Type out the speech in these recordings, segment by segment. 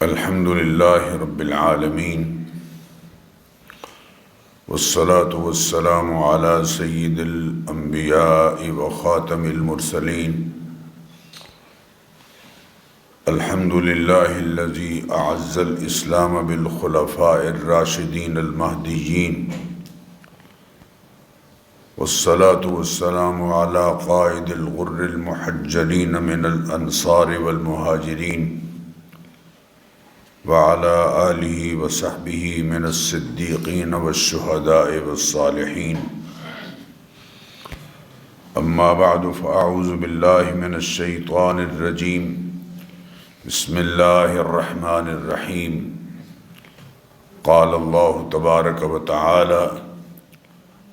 الحمد لله رب العالمين والصلاة والسلام على سيد الأنبياء وخاتم المرسلين الحمد لله الذي أعز الإسلام بالخلفاء الراشدين المهديين والصلاة والسلام على قائد الغر المحجلين من الأنصار والمهاجرين وعلى آله وصحبه من الصديقين والشهداء والصالحين أما بعد فأعوذ بالله من الشيطان الرجيم بسم الله الرحمن الرحيم قال الله تبارك وتعالى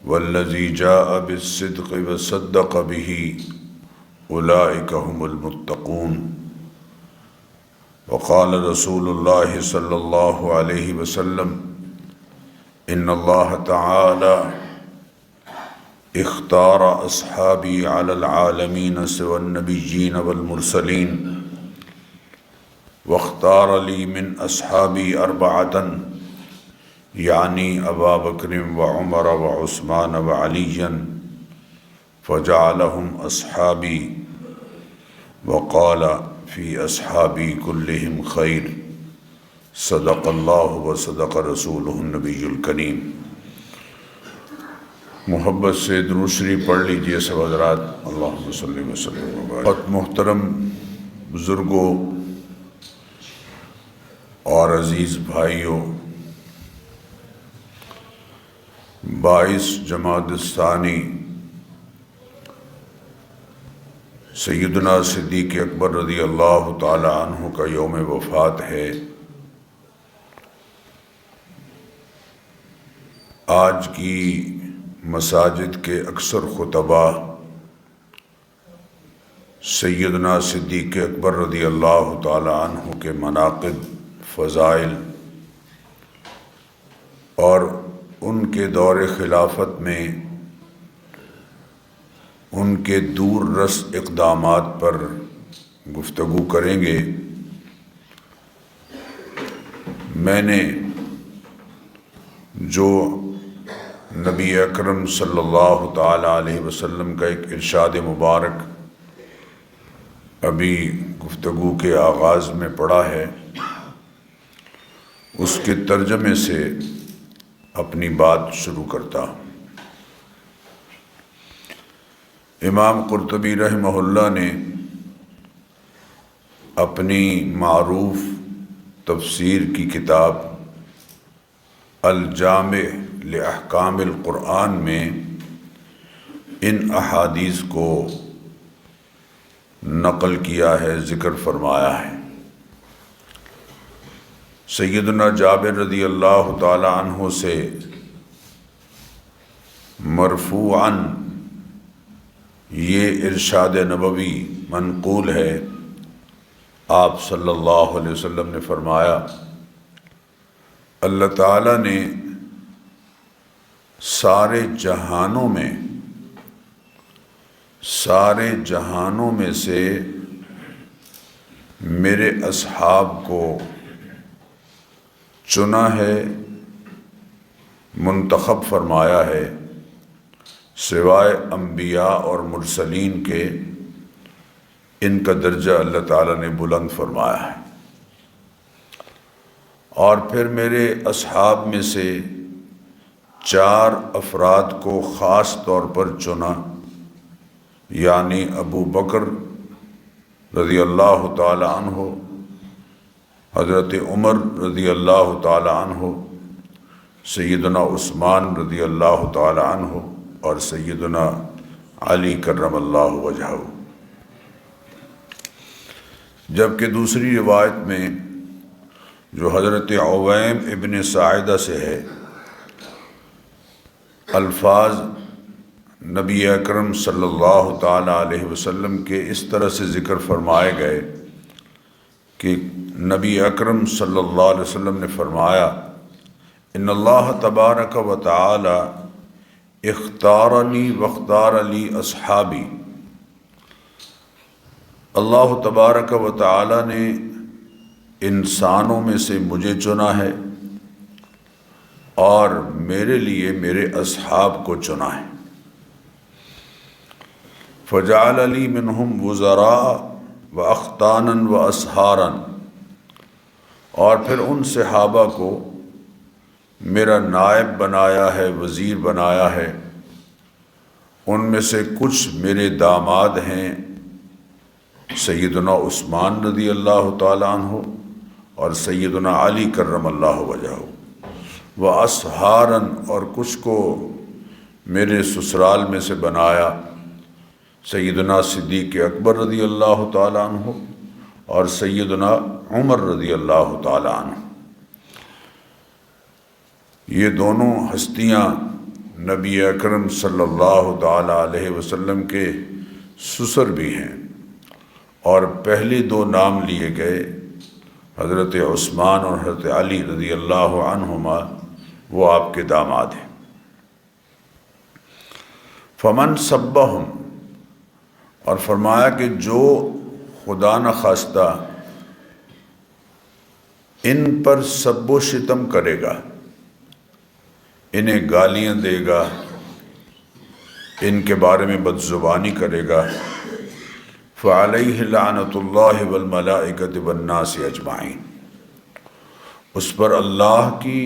والذي جاء بالصدق وصدق به أولئك هم المتقون وقال رسول الله صلى الله عليه وسلم إن الله تعالى اختار أصحابي على العالمين سوى النبيين والمرسلين واختار لي من أصحابي أربعة يعني أبا بكر وعمر وعثمان وعليا فجعلهم أصحابي وقال في أصحابي كلهم خير صدق الله وصدق رسوله النبي الكريم۔ محبت سے درود شریف پڑھ لیجئے سب حضرات، اللہم صلی وسلم وبارک۔ بہت محترم بزرگوں اور عزیز بھائیوں، 22 جمادی الثانی سیدنا صدیق اکبر رضی اللہ تعالی عنہ کا یوم وفات ہے۔ آج کی مساجد کے اکثر خطبہ سیدنا صدیق اکبر رضی اللہ تعالی عنہ کے مناقب، فضائل اور ان کے دور خلافت میں ان کے دور رس اقدامات پر گفتگو کریں گے۔ میں نے جو نبی اکرم صلی اللہ تعالی علیہ وسلم کا ایک ارشاد مبارک ابھی گفتگو کے آغاز میں پڑھا ہے، اس کے ترجمے سے اپنی بات شروع کرتا ہوں۔ امام قرطبی رحمہ اللہ نے اپنی معروف تفسیر کی کتاب الجامع لاحکام القرآن میں ان احادیث کو نقل کیا ہے، ذکر فرمایا ہے۔ سیدنا جابر رضی اللہ تعالی عنہ سے مرفوعاً یہ ارشاد نبوی منقول ہے، آپ صلی اللہ علیہ وسلم نے فرمایا اللہ تعالیٰ نے سارے جہانوں میں سے میرے اصحاب کو چنا ہے، منتخب فرمایا ہے، سوائے انبیاء اور مرسلین کے ان کا درجہ اللہ تعالیٰ نے بلند فرمایا ہے۔ اور پھر میرے اصحاب میں سے 4 افراد کو خاص طور پر چنا، یعنی ابو بکر رضی اللہ تعالی عنہ، حضرت عمر رضی اللہ تعالی عنہ، سیدنا عثمان رضی اللہ تعالی عنہ اور سیدنا علی کرم اللہ وجہہ۔ جبکہ دوسری روایت میں جو حضرت عویم ابن ساعدہ سے ہے، الفاظ نبی اکرم صلی اللہ تعالی علیہ وسلم کے اس طرح سے ذکر فرمائے گئے کہ نبی اکرم صلی اللہ علیہ وسلم نے فرمایا ان اللہ تبارک و تعالی اختارنی واختار لی اصحابی، اللہ تبارک و تعالی نے انسانوں میں سے مجھے چنا ہے اور میرے لیے میرے اصحاب کو چنا ہے۔ فجعل لی منہم وزراء و اختانا و اسحارا، اور پھر ان صحابہ کو میرا نائب بنایا ہے، وزیر بنایا ہے۔ ان میں سے کچھ میرے داماد ہیں، سیدنا عثمان رضی اللہ تعالیٰ عنہ اور سیدنا علی کرم اللہ وجہہ، و اسحارن، اور کچھ کو میرے سسرال میں سے بنایا، سیدنا صدیق اکبر رضی اللہ تعالیٰ عنہ اور سیدنا عمر رضی اللہ تعالیٰ عنہ۔ یہ دونوں ہستیاں نبی اکرم صلی اللہ تعالیٰ علیہ وسلم کے سسر بھی ہیں، اور پہلے دو نام لیے گئے حضرت عثمان اور حضرت علی رضی اللہ عنہما، وہ آپ کے داماد ہیں۔ فمن سبہم، اور فرمایا کہ جو خدا نخواستہ ان پر سب و شتم کرے گا، انہیں گالیاں دے گا، ان کے بارے میں بدزبانی کرے گا، فعلیہ لعنۃ اللہ والملائکۃ والناس اجمعین، اس پر اللہ کی،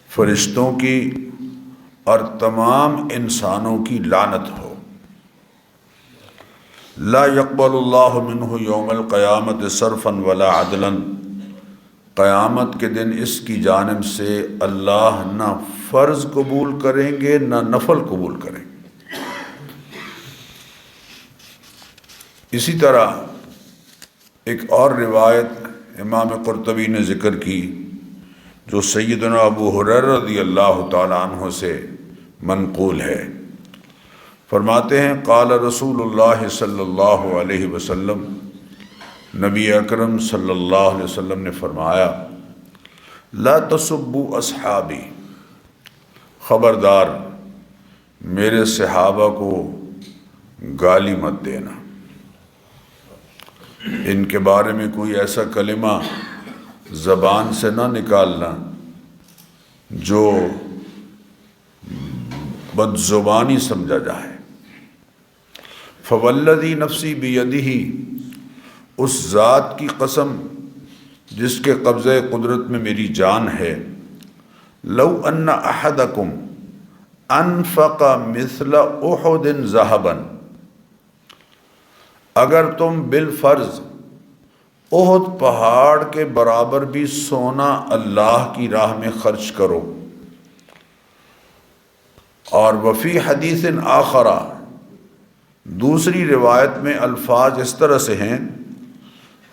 فرشتوں کی اور تمام انسانوں کی لعنت ہو۔ لا يقبل اللہ منہ یوم القیامت صرفا ولا عدلا، قیامت کے دن اس کی جانب سے اللہ نہ فرض قبول کریں گے نہ نفل قبول کریں گے۔ اسی طرح ایک اور روایت امام قرطبی نے ذکر کی جو سیدنا ابو ہریرہ رضی اللہ تعالیٰ عنہ سے منقول ہے۔ فرماتے ہیں قال رسول اللہ صلی اللہ علیہ وسلم، نبی اکرم صلی اللہ علیہ وسلم نے فرمایا، لا تسبوا اصحابی، خبردار میرے صحابہ کو گالی مت دینا، ان کے بارے میں کوئی ایسا کلمہ زبان سے نہ نکالنا جو بدزبانی سمجھا جائے۔ فوالذی نفسی بیدہ، اس ذات کی قسم جس کے قبضہ قدرت میں میری جان ہے، لو ان احدکم انفق مثل احد ذہبا، اگر تم بالفرض احد پہاڑ کے برابر بھی سونا اللہ کی راہ میں خرچ کرو، اور وفی حدیث آخر، دوسری روایت میں الفاظ اس طرح سے ہیں،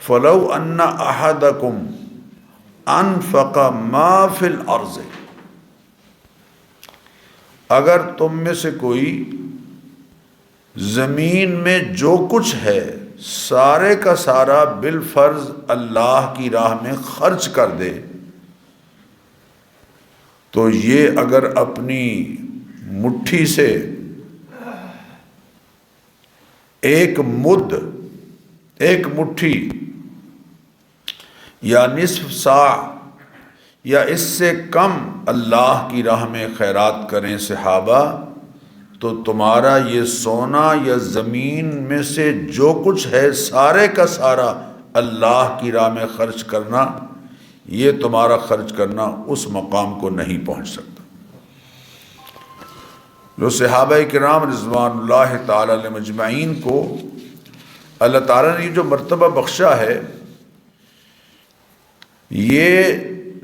فلو ان احدکم انفق ما فی الارض، اگر تم میں سے کوئی زمین میں جو کچھ ہے سارے کا سارا بالفرض اللہ کی راہ میں خرچ کر دے، تو یہ اگر اپنی مٹھی سے ایک مد، ایک مٹھی یا نصف صاع یا اس سے کم اللہ کی راہ میں خیرات کریں صحابہ، تو تمہارا یہ سونا یا زمین میں سے جو کچھ ہے سارے کا سارا اللہ کی راہ میں خرچ کرنا، یہ تمہارا خرچ کرنا اس مقام کو نہیں پہنچ سکتا جو صحابہ کرام رضوان اللہ تعالی علیہم اجمعین کو اللہ تعالیٰ نے جو مرتبہ بخشا ہے، یہ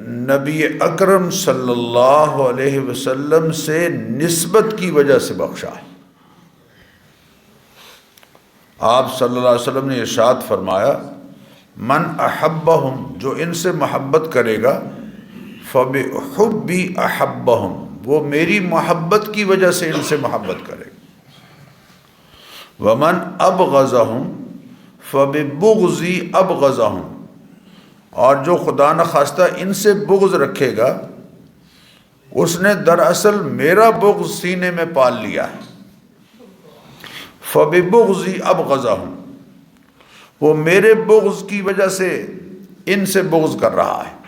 نبی اکرم صلی اللہ علیہ وسلم سے نسبت کی وجہ سے بخشا ہے۔ آپ صلی اللہ علیہ وسلم نے ارشاد فرمایا، من احبہم، جو ان سے محبت کرے گا، فبحبی احبہم، وہ میری محبت کی وجہ سے ان سے محبت کرے گا، ومن ابغضہم فببغضی ابغضہم، اور جو خدا نخواستہ ان سے بغض رکھے گا، اس نے دراصل میرا بغض سینے میں پال لیا ہے۔ فببغضی ابغضہم، وہ میرے بغض کی وجہ سے ان سے بغض کر رہا ہے۔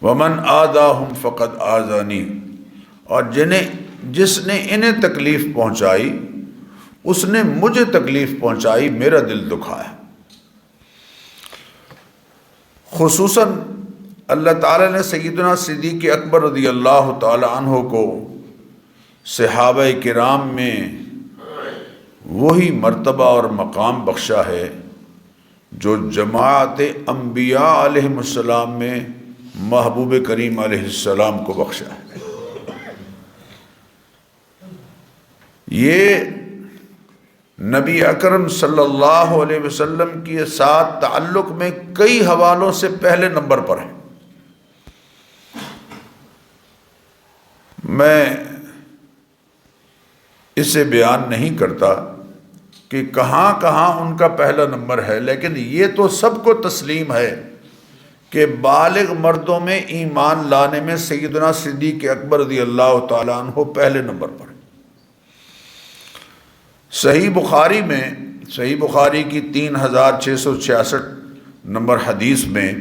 ومن آذاہم فقد آذانی، اور جس نے انہیں تکلیف پہنچائی اس نے مجھے تکلیف پہنچائی، میرا دل دکھایا۔ خصوصاً اللہ تعالیٰ نے سیدنا صدیق اکبر رضی اللہ تعالی عنہ کو صحابہ کرام میں وہی مرتبہ اور مقام بخشا ہے جو جماعت انبیاء علیہ السلام میں محبوب کریم علیہ السلام کو بخشا ہے۔ یہ نبی اکرم صلی اللہ علیہ وسلم کے ساتھ تعلق میں کئی حوالوں سے پہلے نمبر پر ہے۔ میں اسے بیان نہیں کرتا کہ کہاں کہاں ان کا پہلا نمبر ہے، لیکن یہ تو سب کو تسلیم ہے کہ بالغ مردوں میں ایمان لانے میں سیدنا صدیق اکبر رضی اللہ تعالیٰ عنہ پہلے نمبر پر۔ صحیح بخاری کی 3666 نمبر حدیث میں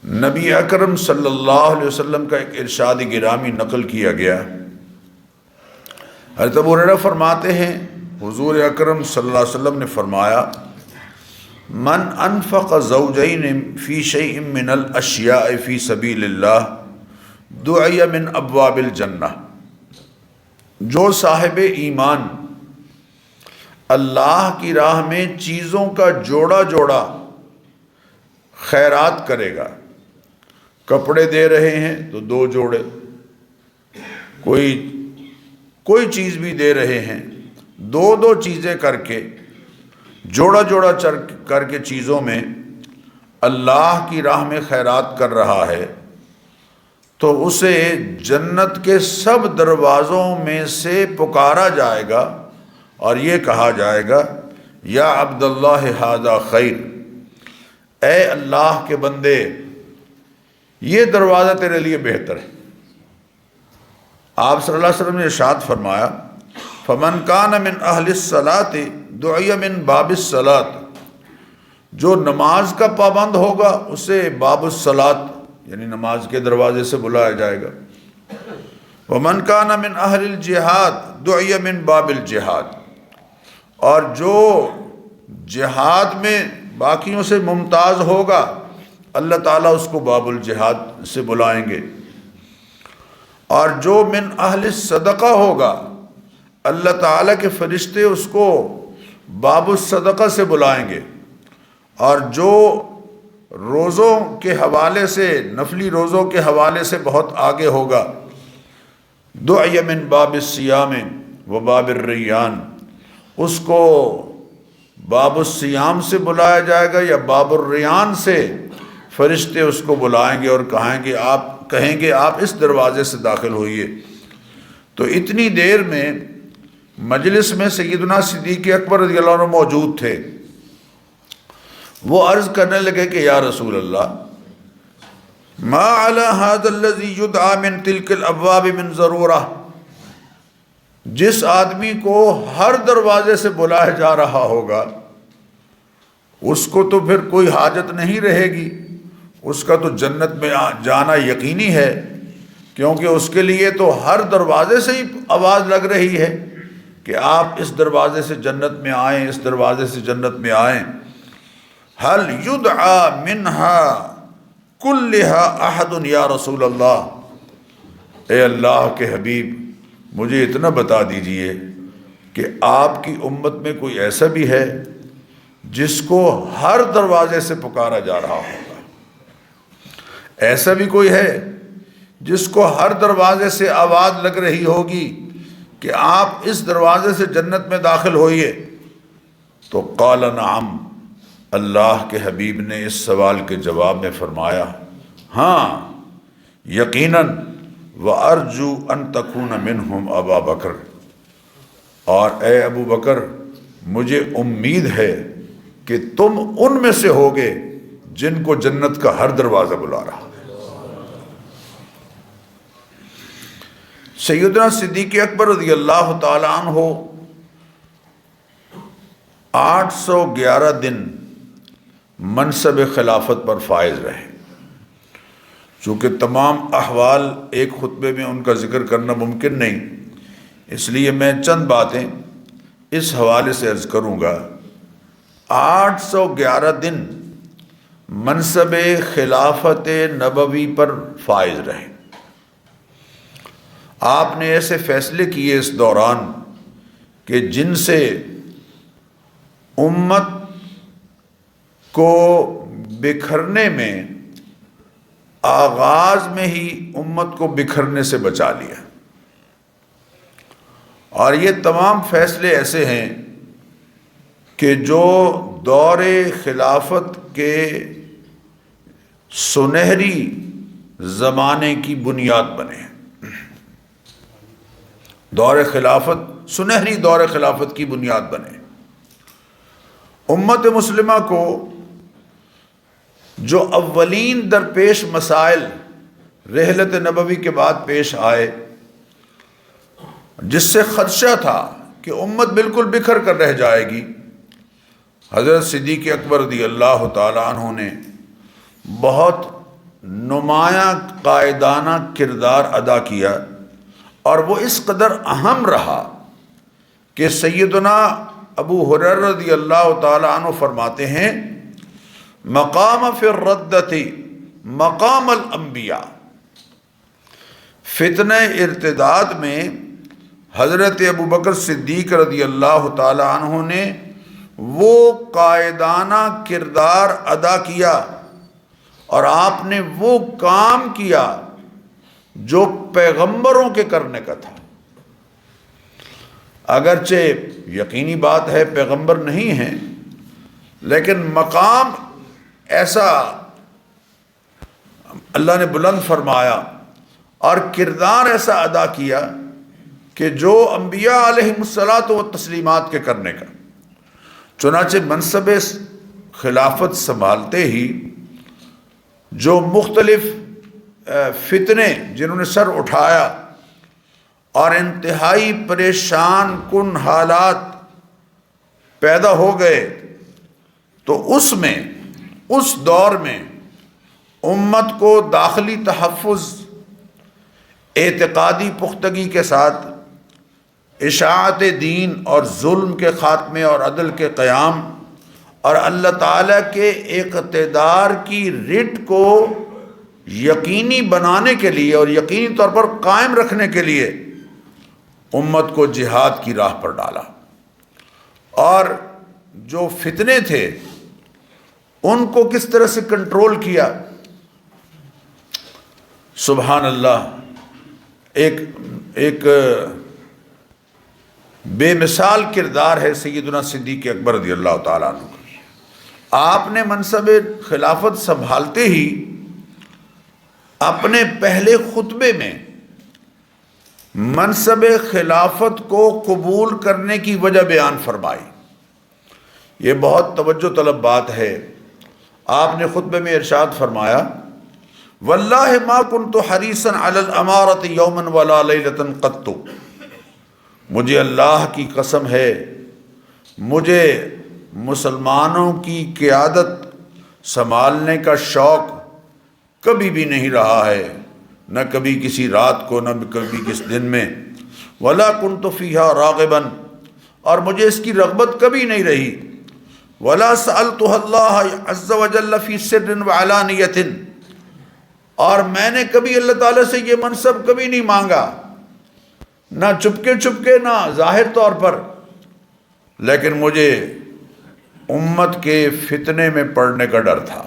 نبی اکرم صلی اللہ علیہ وسلم کا ایک ارشاد گرامی نقل کیا گیا۔ حضرت ابو ہریرہ فرماتے ہیں حضور اکرم صلی اللہ علیہ وسلم نے فرمایا، من انفق زوجین فی شیء من الاشیاء فی سبیل اللہ دعی من ابواب الجنہ، جو صاحب ایمان اللہ کی راہ میں چیزوں کا جوڑا جوڑا خیرات کرے گا، کپڑے دے رہے ہیں تو 2 جوڑے، کوئی چیز بھی دے رہے ہیں، 2 چیزیں کر کے جوڑا جوڑا کر کے چیزوں میں اللہ کی راہ میں خیرات کر رہا ہے، تو اسے جنت کے سب دروازوں میں سے پکارا جائے گا اور یہ کہا جائے گا، یا عبداللہ ھذا خیر، اے اللہ کے بندے یہ دروازہ تیرے لیے بہتر ہے۔ آپ صلی اللہ علیہ وسلم نے ارشاد فرمایا، فمن کان من اہل الصلاۃ دعی من باب الصلاۃ، جو نماز کا پابند ہوگا اسے باب الصلاۃ یعنی نماز کے دروازے سے بلایا جائے گا۔ ومن کان من اہل الجہاد دعی من باب الجہاد، اور جو جہاد میں باقیوں سے ممتاز ہوگا اللہ تعالیٰ اس کو باب الجہاد سے بلائیں گے۔ اور جو من اہل صدقہ ہوگا اللہ تعالیٰ کے فرشتے اس کو باب الصدقہ سے بلائیں گے۔ اور جو روزوں کے حوالے سے، نفلی روزوں کے حوالے سے بہت آگے ہوگا، دعی من باب الصیام و باب الریان، اس کو باب الصیام سے بلایا جائے گا یا باب الریان سے فرشتے اس کو بلائیں گے اور کہیں گے آپ اس دروازے سے داخل ہوئیے۔ تو اتنی دیر میں مجلس میں سیدنا صدیق اکبر رضی اللہ عنہ موجود تھے۔ وہ عرض کرنے لگے کہ یا رسول اللہ، ما علی ھذا الذی یدعى من تلک الابواب من ضرورہ، جس آدمی کو ہر دروازے سے بلایا جا رہا ہوگا اس کو تو پھر کوئی حاجت نہیں رہے گی، اس کا تو جنت میں جانا یقینی ہے، کیونکہ اس کے لیے تو ہر دروازے سے ہی آواز لگ رہی ہے کہ آپ اس دروازے سے جنت میں آئیں، اس دروازے سے جنت میں آئیں۔ حل یدعى منها کلها احد یا رسول اللہ، اے اللہ کے حبیب مجھے اتنا بتا دیجئے کہ آپ کی امت میں کوئی ایسا بھی ہے جس کو ہر دروازے سے پکارا جا رہا ہوگا، ایسا بھی کوئی ہے جس کو ہر دروازے سے آواز لگ رہی ہوگی کہ آپ اس دروازے سے جنت میں داخل ہوئیے؟ تو قال نعم، اللہ کے حبیب نے اس سوال کے جواب میں فرمایا، ہاں یقیناً، وَأَرْجُو أَن تَكُونَ مِنْهُمْ ابا بکر، اور اے ابو بکر مجھے امید ہے کہ تم ان میں سے ہوگے جن کو جنت کا ہر دروازہ بلا رہا ہے۔ سیدنا صدیق اکبر رضی اللہ تعالی عنہ 811 دن منصب خلافت پر فائز رہے۔ چونکہ تمام احوال ایک خطبے میں ان کا ذکر کرنا ممکن نہیں، اس لیے میں چند باتیں اس حوالے سے عرض کروں گا۔ 811 دن منصب خلافت نبوی پر فائز رہے۔ آپ نے ایسے فیصلے کیے اس دوران کہ جن سے امت کو بکھرنے میں، آغاز میں ہی امت کو بکھرنے سے بچا لیا۔ اور یہ تمام فیصلے ایسے ہیں کہ جو دور خلافت کے سنہری زمانے کی بنیاد بنے۔ دور خلافت، سنہری دور خلافت کی بنیاد بنے۔ امت مسلمہ کو جو اولین درپیش مسائل رحلت نبوی کے بعد پیش آئے، جس سے خدشہ تھا کہ امت بالکل بکھر کر رہ جائے گی، حضرت صدیق اکبر رضی اللہ تعالیٰ عنہ نے بہت نمایاں قائدانہ کردار ادا کیا، اور وہ اس قدر اہم رہا کہ سیدنا ابو ہریرہ رضی اللہ تعالیٰ عنہ فرماتے ہیں، مقام فی الردۃ مقام الانبیاء۔ فتنہ ارتداد میں حضرت ابو بکر صدیق رضی اللہ تعالیٰ عنہ نے وہ قائدانہ کردار ادا کیا، اور آپ نے وہ کام کیا جو پیغمبروں کے کرنے کا تھا۔ اگرچہ یقینی بات ہے پیغمبر نہیں ہیں، لیکن مقام ایسا اللہ نے بلند فرمایا اور کردار ایسا ادا کیا کہ جو انبیاء علیہم الصلاۃ والتسلیمات کے کرنے کا۔ چنانچہ منصب خلافت سنبھالتے ہی جو مختلف فتنے جنہوں نے سر اٹھایا اور انتہائی پریشان کن حالات پیدا ہو گئے، تو اس دور میں امت کو داخلی تحفظ، اعتقادی پختگی کے ساتھ اشاعت دین اور ظلم کے خاتمے اور عدل کے قیام اور اللہ تعالیٰ کے اقتدار کی رٹ کو یقینی بنانے کے لیے اور یقینی طور پر قائم رکھنے کے لیے امت کو جہاد کی راہ پر ڈالا، اور جو فتنے تھے ان کو کس طرح سے کنٹرول کیا۔ سبحان اللہ، ایک بے مثال کردار ہے سیدنا صدیق اکبر رضی اللہ تعالیٰ عنہ کا۔ آپ نے منصب خلافت سنبھالتے ہی اپنے پہلے خطبے میں منصب خلافت کو قبول کرنے کی وجہ بیان فرمائی۔ یہ بہت توجہ طلب بات ہے۔ آپ نے خطبے میں ارشاد فرمایا، واللہ ما کنت حریصا علی الامارۃ یوما ولا لیلۃ قط۔ مجھے اللہ کی قسم ہے، مجھے مسلمانوں کی قیادت سنبھالنے کا شوق کبھی بھی نہیں رہا ہے، نہ کبھی کسی رات کو، نہ کبھی کس دن میں۔ ولا کنت فیہا راغبا، اور مجھے اس کی رغبت کبھی نہیں رہی۔ ولا سألتها اللہ عز وجل فی سر وعلانیۃ، اور میں نے کبھی اللہ تعالیٰ سے یہ منصب کبھی نہیں مانگا، نہ چپکے نہ ظاہر طور پر، لیکن مجھے امت کے فتنے میں پڑنے کا ڈر تھا۔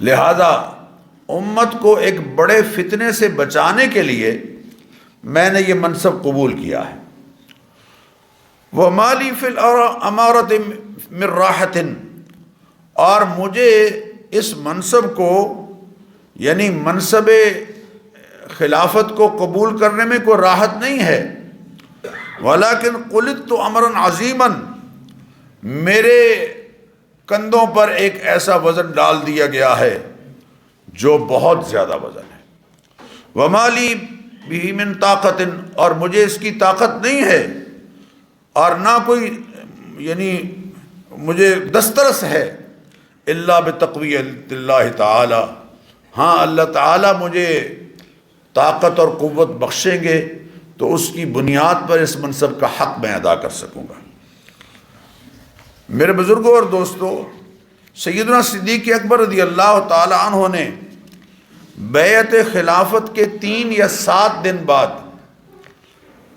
لہذا امت کو ایک بڑے فتنے سے بچانے کے لیے میں نے یہ منصب قبول کیا ہے۔ وَمَا لِي فِي الْأَمَارَةِ مِن رَاحَةٍ، اور مجھے اس منصب کو، یعنی منصب خلافت کو قبول کرنے میں کوئی راحت نہیں ہے۔ وَلَكِنْ قُلِدْتُ أَمْرًا عَظِيمًا، میرے کندھوں پر ایک ایسا وزن ڈال دیا گیا ہے جو بہت زیادہ وزن ہے۔ وَمَا لِي بِهِ مِن طَاقَةٍ، اور مجھے اس کی طاقت نہیں ہے۔ اور نہ کوئی یعنی مجھے دسترس ہے الا بتقویۃ اللہ تعالی، ہاں اللہ تعالیٰ مجھے طاقت اور قوت بخشیں گے تو اس کی بنیاد پر اس منصب کا حق میں ادا کر سکوں گا۔ میرے بزرگوں اور دوستو، سیدنا صدیق اکبر رضی اللہ تعالی عنہ نے بیعت خلافت کے 3 یا 7 دن بعد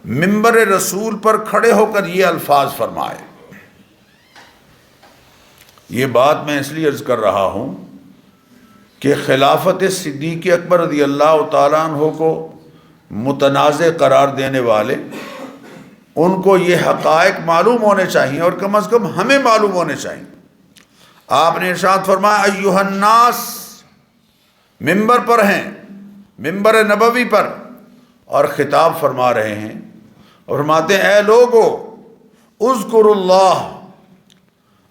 منبر رسول پر کھڑے ہو کر یہ الفاظ فرمائے۔ یہ بات میں اس لیے عرض کر رہا ہوں کہ خلافت صدیق اکبر رضی اللہ تعالیٰ عنہ کو متنازع قرار دینے والے، ان کو یہ حقائق معلوم ہونے چاہیے، اور کم از کم ہمیں معلوم ہونے چاہیے۔ آپ نے ارشاد فرمایا ایھا الناس، منبر پر ہیں، منبر نبوی پر، اور خطاب فرما رہے ہیں اور فرماتے ہیں اے لوگو اذکروا اللہ،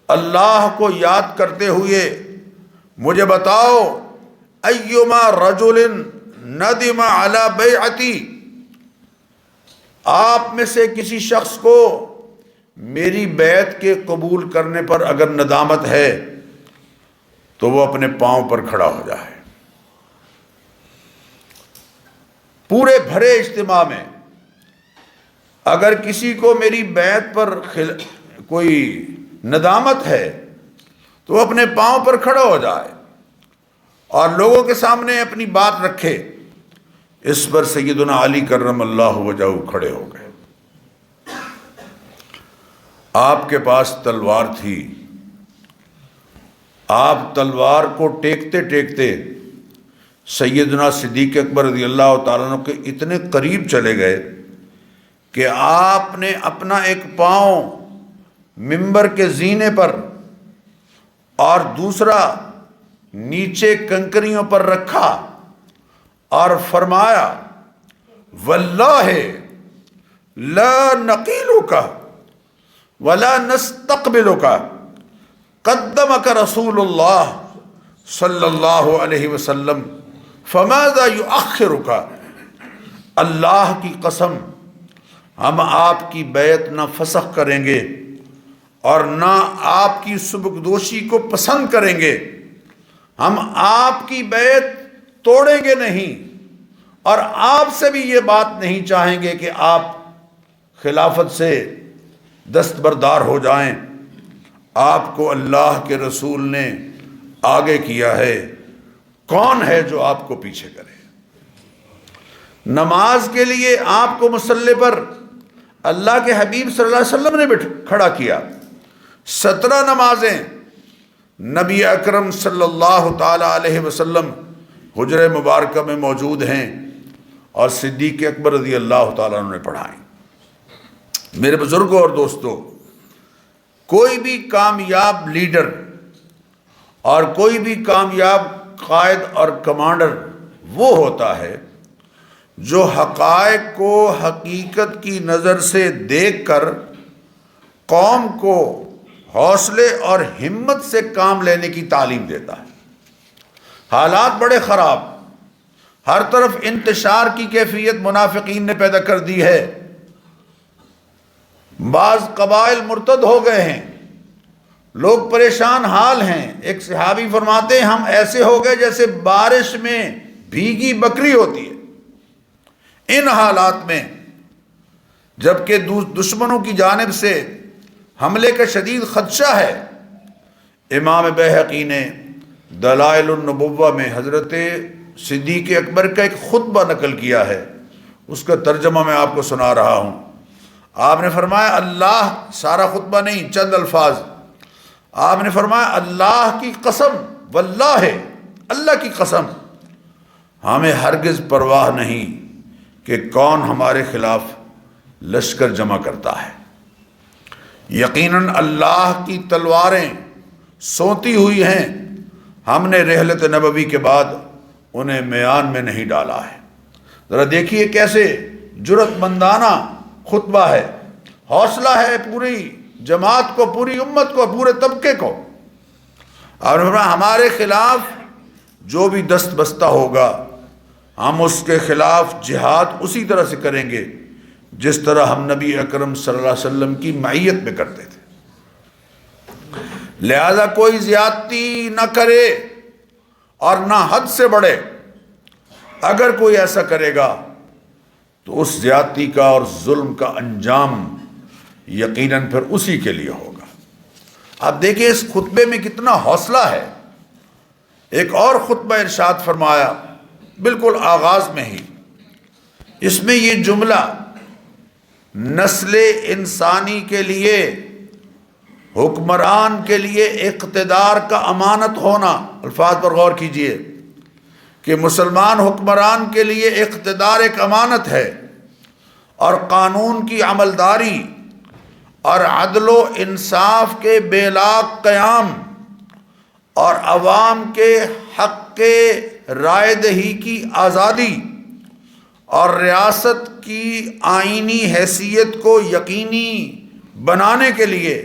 اللہ کو یاد کرتے ہوئے مجھے بتاؤ، ایما رجل ندم علی بیعتی، آپ میں سے کسی شخص کو میری بیعت کے قبول کرنے پر اگر ندامت ہے تو وہ اپنے پاؤں پر کھڑا ہو جائے۔ پورے بھرے اجتماع میں اگر کسی کو میری بیعت پر کوئی ندامت ہے تو وہ اپنے پاؤں پر کھڑا ہو جائے اور لوگوں کے سامنے اپنی بات رکھے۔ اس پر سیدنا علی کرم اللہ وجہہ کھڑے ہو گئے۔ آپ کے پاس تلوار تھی، آپ تلوار کو ٹیکتے ٹیکتے سیدنا صدیق اکبر رضی اللہ تعالیٰ عنہ کے اتنے قریب چلے گئے کہ آپ نے اپنا ایک پاؤں منبر کے زینے پر اور دوسرا نیچے کنکریوں پر رکھا اور فرمایا واللہ لا نقیلک ولا نستقبلک قدمک رسول اللہ صلی اللہ علیہ وسلم فماذا یؤخرک، اللہ کی قسم ہم آپ کی بیعت نہ فسخ کریں گے اور نہ آپ کی سبکدوشی کو پسند کریں گے، ہم آپ کی بیعت توڑیں گے نہیں، اور آپ سے بھی یہ بات نہیں چاہیں گے کہ آپ خلافت سے دستبردار ہو جائیں۔ آپ کو اللہ کے رسول نے آگے کیا ہے، کون ہے جو آپ کو پیچھے کرے؟ نماز کے لیے آپ کو مصلی پر اللہ کے حبیب صلی اللہ علیہ وسلم نے کھڑا کیا۔ 17 نمازیں نبی اکرم صلی اللہ تعالی علیہ وسلم حجرہ مبارکہ میں موجود ہیں اور صدیق اکبر رضی اللہ تعالیٰ عنہ نے پڑھائیں۔ میرے بزرگوں اور دوستو، کوئی بھی کامیاب لیڈر اور کوئی بھی کامیاب قائد اور کمانڈر وہ ہوتا ہے جو حقائق کو حقیقت کی نظر سے دیکھ کر قوم کو حوصلے اور ہمت سے کام لینے کی تعلیم دیتا ہے۔ حالات بڑے خراب، ہر طرف انتشار کی کیفیت منافقین نے پیدا کر دی ہے، بعض قبائل مرتد ہو گئے ہیں، لوگ پریشان حال ہیں۔ ایک صحابی فرماتے ہیں ہم ایسے ہو گئے جیسے بارش میں بھیگی بکری ہوتی ہے۔ ان حالات میں جبکہ دشمنوں کی جانب سے حملے کا شدید خدشہ ہے، امام بیہقی نے دلائل النبوہ میں حضرت صدیق اکبر کا ایک خطبہ نقل کیا ہے، اس کا ترجمہ میں آپ کو سنا رہا ہوں۔ آپ نے فرمایا اللہ، سارا خطبہ نہیں، چند الفاظ، آپ نے فرمایا اللہ کی قسم، واللہ اللہ کی قسم ہمیں ہرگز پرواہ نہیں کہ کون ہمارے خلاف لشکر جمع کرتا ہے، یقیناً اللہ کی تلواریں سوتی ہوئی ہیں، ہم نے رحلت نبوی کے بعد انہیں میان میں نہیں ڈالا ہے۔ ذرا دیکھیے کیسے جرأت مندانہ خطبہ ہے، حوصلہ ہے پوری جماعت کو، پوری امت کو، پورے طبقے کو۔ اور ہمارے خلاف جو بھی دست بستہ ہوگا ہم اس کے خلاف جہاد اسی طرح سے کریں گے جس طرح ہم نبی اکرم صلی اللہ علیہ وسلم کی معیت میں کرتے تھے۔ لہذا کوئی زیادتی نہ کرے اور نہ حد سے بڑھے۔ اگر کوئی ایسا کرے گا تو اس زیادتی کا اور ظلم کا انجام یقیناً پھر اسی کے لیے ہوگا۔ آپ دیکھیں اس خطبے میں کتنا حوصلہ ہے۔ ایک اور خطبہ ارشاد فرمایا بالکل آغاز میں ہی، اس میں یہ جملہ نسل انسانی کے لیے، حکمران کے لیے اقتدار کا امانت ہونا، الفاظ پر غور کیجئے کہ مسلمان حکمران کے لیے اقتدار ایک امانت ہے، اور قانون کی عملداری اور عدل و انصاف کے بے لاگ قیام اور عوام کے حق کے رائے دہی کی آزادی اور ریاست کی آئینی حیثیت کو یقینی بنانے کے لیے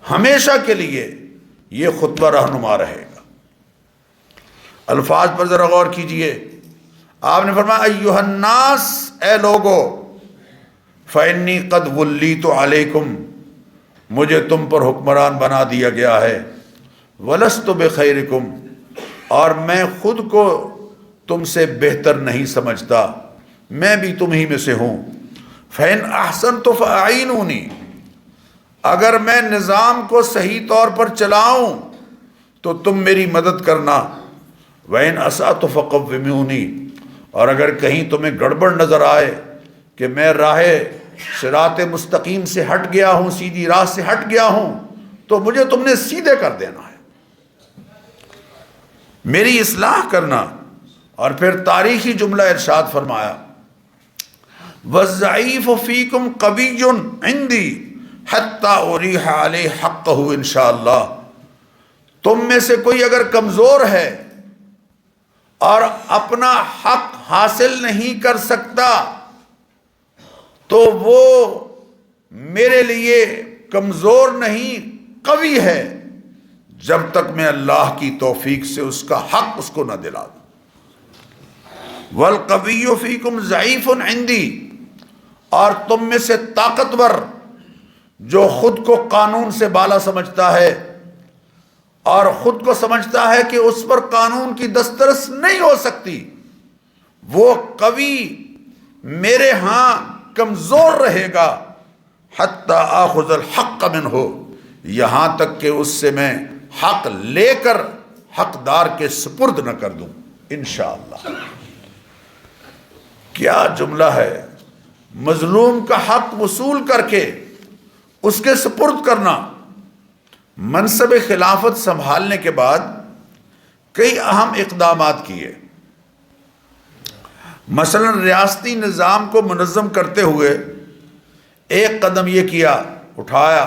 ہمیشہ کے لیے یہ خطبہ رہنما رہے گا۔ الفاظ پر ذرا غور کیجئے۔ آپ نے فرمایا ایھا الناس، اے لوگو، فإنی قد ولیت علیکم، مجھے تم پر حکمران بنا دیا گیا ہے، ولست بخیرکم، اور میں خود کو تم سے بہتر نہیں سمجھتا، میں بھی تم ہی میں سے ہوں۔ فإن احسنت فأعینونی، اگر میں نظام کو صحیح طور پر چلاؤں تو تم میری مدد کرنا۔ وَإِنْ أَسَأْتُ فَقَوِّمُونِی، اور اگر کہیں تمہیں گڑبڑ نظر آئے کہ میں راہ صراط مستقیم سے ہٹ گیا ہوں، سیدھی راہ سے ہٹ گیا ہوں، تو مجھے تم نے سیدھے کر دینا ہے، میری اصلاح کرنا۔ اور پھر تاریخی جملہ ارشاد فرمایا وَالضَّعِيفُ فِيكُمْ قَوِيٌّ عِنْدِي حَتَّى أُرِيحَ عَلَيْهِ حَقَّهُ انشاءاللہ، تم میں سے کوئی اگر کمزور ہے اور اپنا حق حاصل نہیں کر سکتا تو وہ میرے لیے کمزور نہیں، قوی ہے، جب تک میں اللہ کی توفیق سے اس کا حق اس کو نہ دلا دوں۔ وَالْقَوِيُّ فِيكُمْ ضَعِيفٌ عِنْدِي، اور تم میں سے طاقتور جو خود کو قانون سے بالا سمجھتا ہے اور خود کو سمجھتا ہے کہ اس پر قانون کی دسترس نہیں ہو سکتی، وہ قوی میرے ہاں کمزور رہے گا، حتی آخذ الحق منہ، یہاں تک کہ اس سے میں حق لے کر حقدار کے سپرد نہ کر دوں انشاءاللہ۔ کیا جملہ ہے! مظلوم کا حق وصول کر کے اس کے سپرد کرنا۔ منصب خلافت سنبھالنے کے بعد کئی اہم اقدامات کیے۔ مثلا ریاستی نظام کو منظم کرتے ہوئے ایک قدم یہ کیا، اٹھایا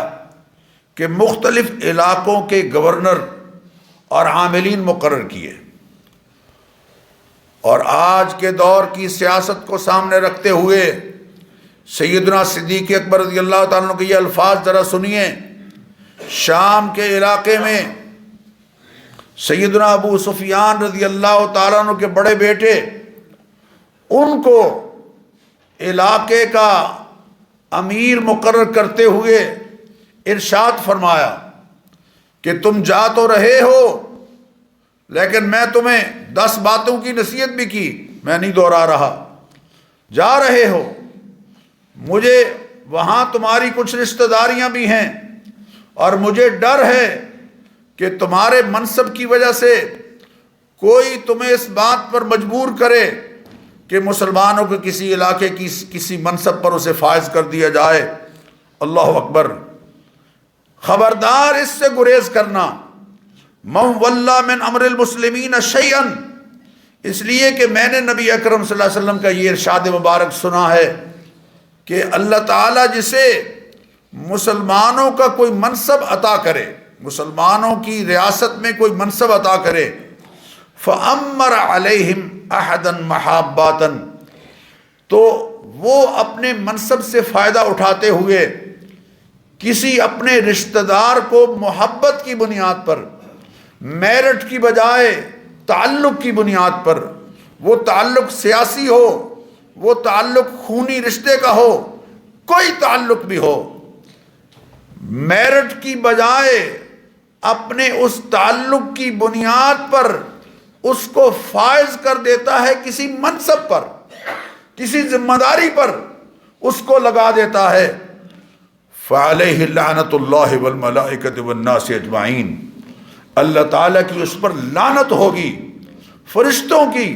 کہ مختلف علاقوں کے گورنر اور عاملین مقرر کیے، اور آج کے دور کی سیاست کو سامنے رکھتے ہوئے سیدنا صدیق اکبر رضی اللہ تعالیٰ عنہ کے یہ الفاظ ذرا سنیے۔ شام کے علاقے میں سیدنا ابو سفیان رضی اللہ تعالیٰ عنہ کے بڑے بیٹے، ان کو علاقے کا امیر مقرر کرتے ہوئے ارشاد فرمایا کہ تم جا تو رہے ہو، لیکن میں تمہیں 10 باتوں کی نصیحت بھی کی، میں نہیں دوہرا رہا۔ جا رہے ہو، مجھے وہاں تمہاری کچھ رشتہ داریاں بھی ہیں، اور مجھے ڈر ہے کہ تمہارے منصب کی وجہ سے کوئی تمہیں اس بات پر مجبور کرے کہ مسلمانوں کے کسی علاقے کی کسی منصب پر اسے فائز کر دیا جائے۔ اللہ اکبر! خبردار اس سے گریز کرنا۔ من ولی من امر المسلمین شیئا، اس لیے کہ میں نے نبی اکرم صلی اللہ علیہ وسلم کا یہ ارشاد مبارک سنا ہے کہ اللہ تعالیٰ جسے مسلمانوں کا کوئی منصب عطا کرے، مسلمانوں کی ریاست میں کوئی منصب عطا کرے، فَأَمَّرَ عَلَيْهِمْ أَحَدًا مَحَابَّةً، تو وہ اپنے منصب سے فائدہ اٹھاتے ہوئے کسی اپنے رشتہ دار کو محبت کی بنیاد پر، میرٹ کی بجائے تعلق کی بنیاد پر، وہ تعلق سیاسی ہو، وہ تعلق خونی رشتے کا ہو، کوئی تعلق بھی ہو، میرٹ کی بجائے اپنے اس تعلق کی بنیاد پر اس کو فائز کر دیتا ہے کسی منصب پر، کسی ذمہ داری پر اس کو لگا دیتا ہے، فعلیہ لعنت اللہ والملائکۃ والناس اجمعین، اللہ تعالیٰ کی اس پر لعنت ہوگی، فرشتوں کی،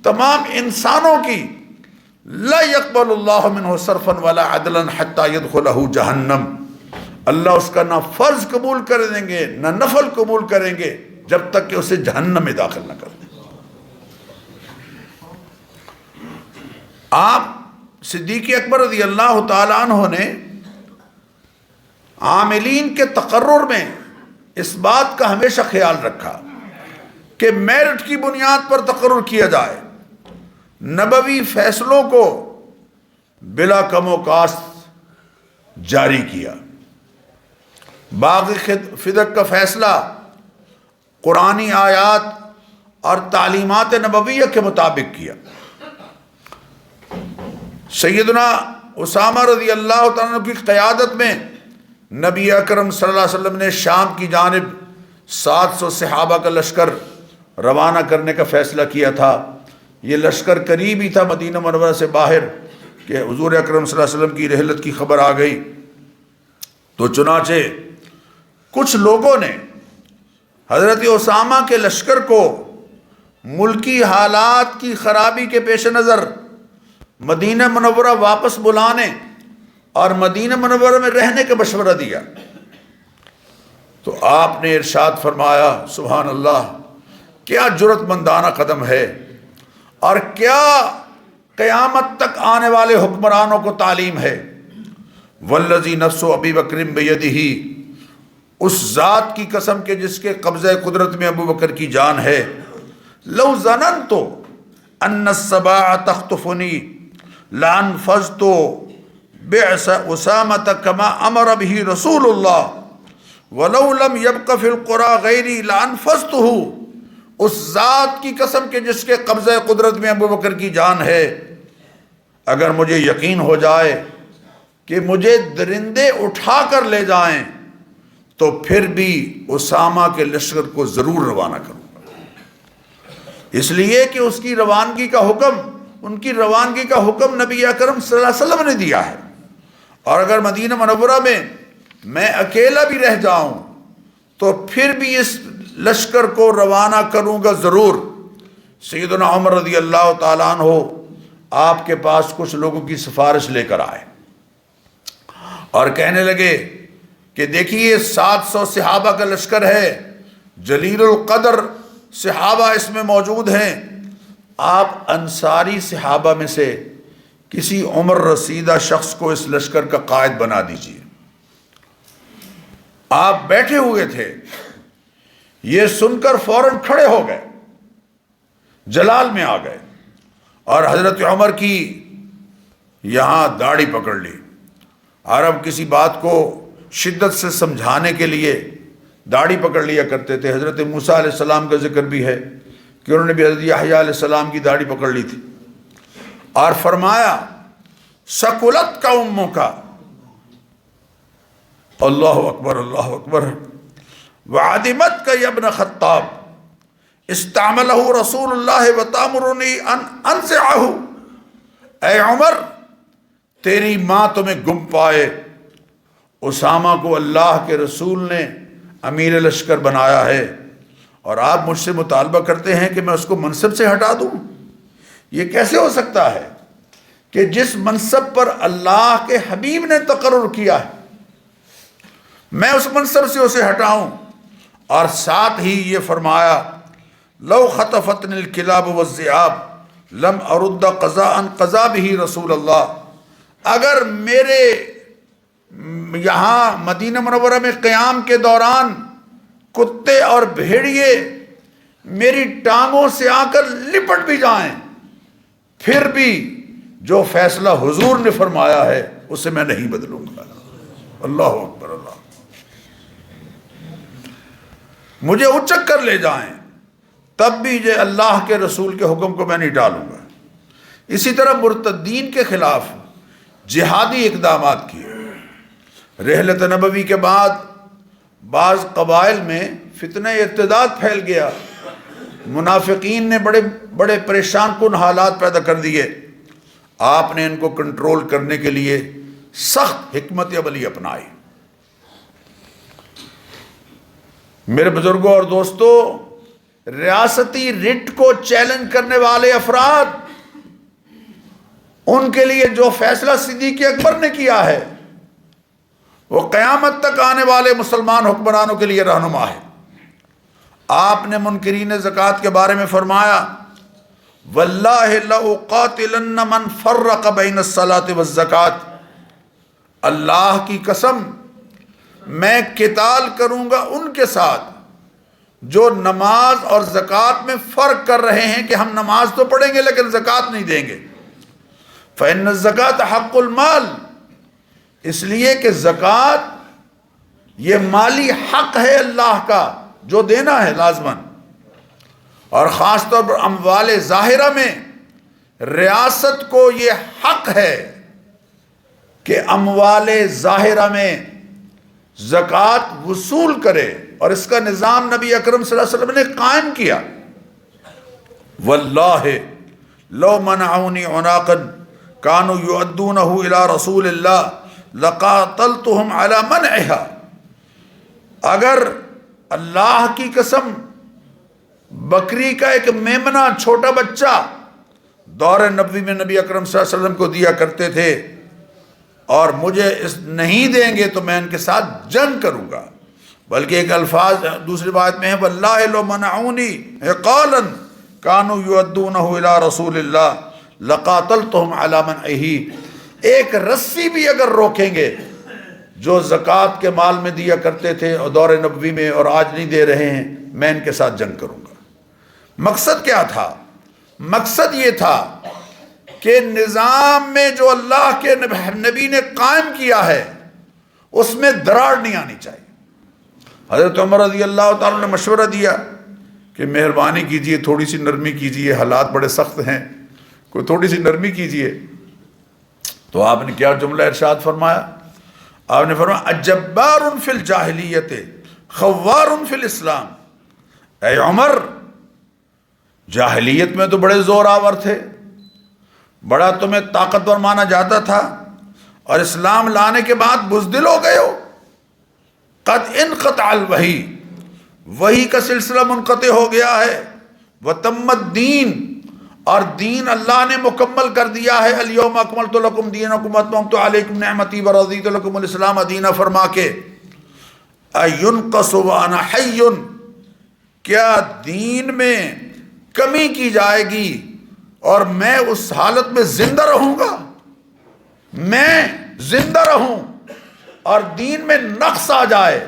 تمام انسانوں کی، لا يقبل اللہ منہ صرفا ولا عدلا حتی يدخلہ جہنم، اللہ اس کا نہ فرض قبول کر دیں گے نہ نفل قبول کریں گے جب تک کہ اسے جہنم میں داخل نہ کر دیں۔ آپ صدیق اکبر رضی اللہ تعالیٰ عنہ نے عاملین کے تقرر میں اس بات کا ہمیشہ خیال رکھا کہ میرٹ کی بنیاد پر تقرر کیا جائے، نبوی فیصلوں کو بلا کم و کاست جاری کیا، باقی فدق کا فیصلہ قرآنی آیات اور تعلیمات نبویہ کے مطابق کیا۔ سیدنا اسامہ رضی اللہ تعالیٰ عنہ کی قیادت میں نبی اکرم صلی اللہ علیہ وسلم نے شام کی جانب 700 صحابہ کا لشکر روانہ کرنے کا فیصلہ کیا تھا۔ یہ لشکر قریب ہی تھا مدینہ منورہ سے باہر کہ حضور اکرم صلی اللہ علیہ وسلم کی رحلت کی خبر آ گئی، تو چنانچہ کچھ لوگوں نے حضرت اسامہ کے لشکر کو ملکی حالات کی خرابی کے پیش نظر مدینہ منورہ واپس بلانے اور مدینہ منورہ میں رہنے کا مشورہ دیا، تو آپ نے ارشاد فرمایا سبحان اللہ، کیا جرأت مندانہ قدم ہے اور کیا قیامت تک آنے والے حکمرانوں کو تعلیم ہے، والذی نفس ابی بکر بیدہ، اس ذات کی قسم کے جس کے قبضہ قدرت میں ابو بکر کی جان ہے، لو ظننت ان السباع تخطفنی لانفذت بعث اسامۃ کما امر به رسول اللہ ولو لم یبق فی القری غیری لانفذتہ، اس ذات کی قسم کے جس کے قبضہ قدرت میں ابو بکر کی جان ہے، اگر مجھے یقین ہو جائے کہ مجھے درندے اٹھا کر لے جائیں تو پھر بھی اسامہ کے لشکر کو ضرور روانہ کروں گا، اس لیے کہ اس کی روانگی کا حکم، ان کی روانگی کا حکم نبی اکرم صلی اللہ علیہ وسلم نے دیا ہے، اور اگر مدینہ منورہ میں اکیلا بھی رہ جاؤں تو پھر بھی اس لشکر کو روانہ کروں گا ضرور۔ سیدنا عمر رضی اللہ تعالیٰ عنہ آپ کے پاس کچھ لوگوں کی سفارش لے کر آئے اور کہنے لگے کہ دیکھیے 700 صحابہ کا لشکر ہے، جلیل القدر صحابہ اس میں موجود ہیں، آپ انصاری صحابہ میں سے کسی عمر رسیدہ شخص کو اس لشکر کا قائد بنا دیجیے۔ آپ بیٹھے ہوئے تھے، یہ سن کر فوراً کھڑے ہو گئے، جلال میں آ گئے، اور حضرت عمر کی یہاں داڑھی پکڑ لی۔ عرب کسی بات کو شدت سے سمجھانے کے لیے داڑھی پکڑ لیا کرتے تھے۔ حضرت موسیٰ علیہ السلام کا ذکر بھی ہے کہ انہوں نے بھی حضرت یحییٰ علیہ السلام کی داڑھی پکڑ لی تھی، اور فرمایا سکلت کا اموں کا، اللہ اکبر اللہ اکبر، وعدمت کا ابن خطاب استعملہ رسول اللہ وتامرنی ان انزعہ، اے عمر تیری ماں تمہیں گم پائے، اسامہ کو اللہ کے رسول نے امیر لشکر بنایا ہے اور آپ مجھ سے مطالبہ کرتے ہیں کہ میں اس کو منصب سے ہٹا دوں؟ یہ کیسے ہو سکتا ہے کہ جس منصب پر اللہ کے حبیب نے تقرر کیا ہے میں اس منصب سے اسے ہٹاؤں؟ اور ساتھ ہی یہ فرمایا لو خطفتنی الکلاب والذئاب لم ارد قضاء قضا به رسول اللہ، اگر میرے یہاں مدینہ منورہ میں قیام کے دوران کتے اور بھیڑیے میری ٹانگوں سے آ کر لپٹ بھی جائیں، پھر بھی جو فیصلہ حضور نے فرمایا ہے اسے میں نہیں بدلوں گا۔ اللہ اکبر اللہ، مجھے اچک کر لے جائیں تب بھی جو اللہ کے رسول کے حکم کو میں نہیں ٹالوں گا۔ اسی طرح مرتدین کے خلاف جہادی اقدامات کیے۔ رحلت نبوی کے بعد بعض قبائل میں فتنہ ارتداد پھیل گیا، منافقین نے بڑے بڑے پریشان کن حالات پیدا کر دیے۔ آپ نے ان کو کنٹرول کرنے کے لیے سخت حکمت عملی اپنائی۔ میرے بزرگوں اور دوستو، ریاستی رٹ کو چیلنج کرنے والے افراد، ان کے لیے جو فیصلہ صدیق اکبر نے کیا ہے وہ قیامت تک آنے والے مسلمان حکمرانوں کے لیے رہنما ہے۔ آپ نے منکرین زکوٰۃ کے بارے میں فرمایا، واللہ لأقاتلن من فرق بین الصلاۃ والزکوٰۃ، اللہ کی قسم میں قتال کروں گا ان کے ساتھ جو نماز اور زکوٰۃ میں فرق کر رہے ہیں کہ ہم نماز تو پڑھیں گے لیکن زکوٰۃ نہیں دیں گے۔ فإن الزکوٰۃ حق المال، اس لیے کہ زکوٰۃ یہ مالی حق ہے اللہ کا جو دینا ہے لازماً، اور خاص طور پر اموال ظاہرہ میں ریاست کو یہ حق ہے کہ اموال ظاہرہ میں زکوٰۃ وصول کرے، اور اس کا نظام نبی اکرم صلی اللہ علیہ وسلم نے قائم کیا۔ واللہ لو منعونی عناقا کانوا یؤدونہ الی رسول اللہ لقاتلتہم علی منعہا، اگر اللہ کی قسم بکری کا ایک میمنہ چھوٹا بچہ دور نبوی میں نبی اکرم صلی اللہ علیہ وسلم کو دیا کرتے تھے اور مجھے اس نہیں دیں گے تو میں ان کے ساتھ جنگ کروں گا۔ بلکہ ایک الفاظ دوسری بات میں ہے، واللہ لو منعونی عقالا کانوا یؤدونہ الی رسول اللہ لقاتلتہم علی منعہ، ایک رسی بھی اگر روکیں گے جو زکوٰۃ کے مال میں دیا کرتے تھے اور دور نبوی میں اور آج نہیں دے رہے ہیں، میں ان کے ساتھ جنگ کروں گا۔ مقصد کیا تھا؟ مقصد یہ تھا کہ نظام میں جو اللہ کے نبی نے قائم کیا ہے اس میں دراڑ نہیں آنی چاہیے۔ حضرت عمر رضی اللہ تعالیٰ نے مشورہ دیا کہ مہربانی کیجئے، تھوڑی سی نرمی کیجئے، حالات بڑے سخت ہیں، کوئی تھوڑی سی نرمی کیجئے۔ تو آپ نے کیا جملہ ارشاد فرمایا؟ آپ نے فرمایا، اجبار فی الجاہلیت خوار فی الاسلام، اے عمر جاہلیت میں تو بڑے زور آور تھے، بڑا تمہیں طاقتور مانا جاتا تھا، اور اسلام لانے کے بعد بزدل ہو گئے ہو۔ قد انقطع الوحی، وحی کا سلسلہ منقطع ہو گیا ہے، وتم الدین، اور دین اللہ نے مکمل کر دیا ہے، الیوم اکملت لکم دینکم واتممت علیکم نعمتی ورضیت لکم الاسلام دینا فرما کے، اینقص وانا حی، کیا دین میں کمی کی جائے گی اور میں اس حالت میں زندہ رہوں گا؟ میں زندہ رہوں اور دین میں نقص آ جائے،